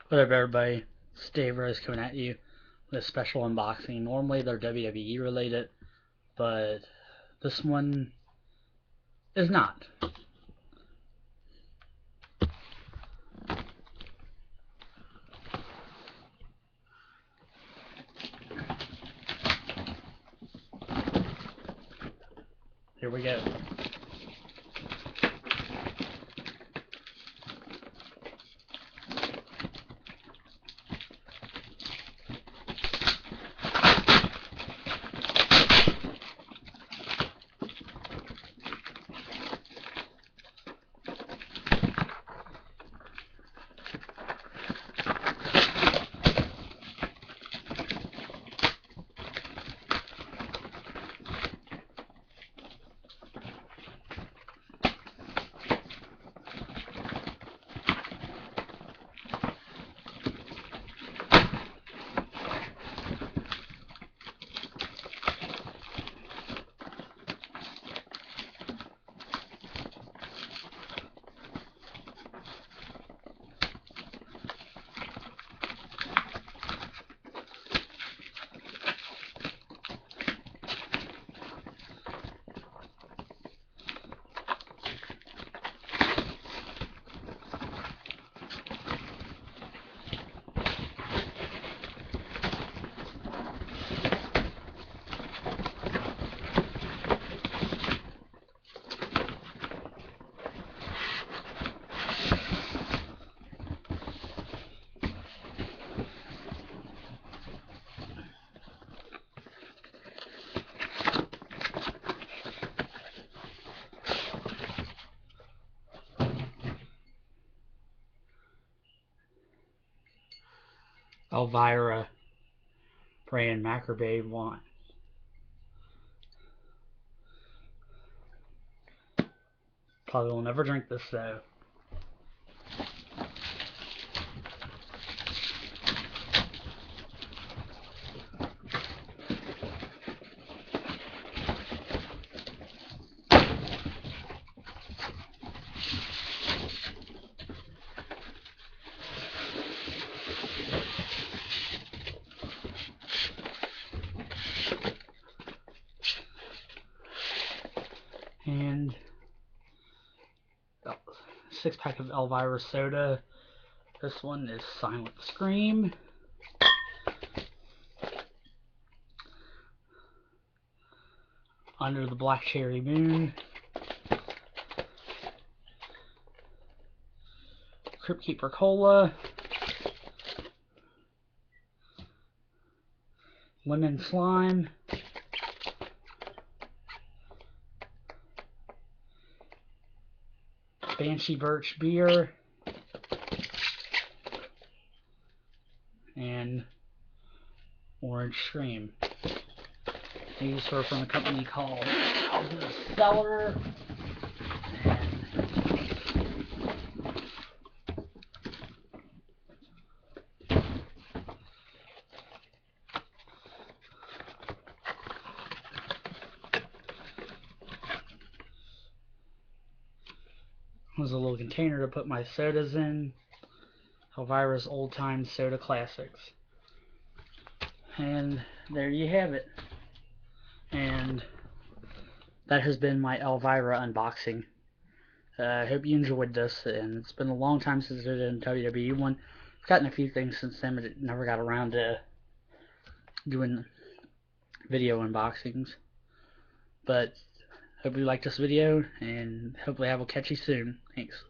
What up, everybody? It's Dave Rose coming at you with a special unboxing. Normally they're WWE related, but this one is not. Here we go. Elvira brand Macrobay wine. Probably will never drink this though. And 6-pack of Elvira soda. This one is Silent Scream. Under the Black Cherry Moon. Crypt Keeper Cola. Lemon Slime. Banshee Birch Beer. And Orange Scream. These are from a company called The Cellar. There's a little container to put my sodas in. Elvira's Old Time Soda Classics. And there you have it. And that has been my Elvira unboxing. I hope you enjoyed this, and it's been a long time since I did a WWE one. I've gotten a few things since then, but it never got around to doing video unboxings. But hope you liked this video, and hopefully I will catch you soon. Thanks.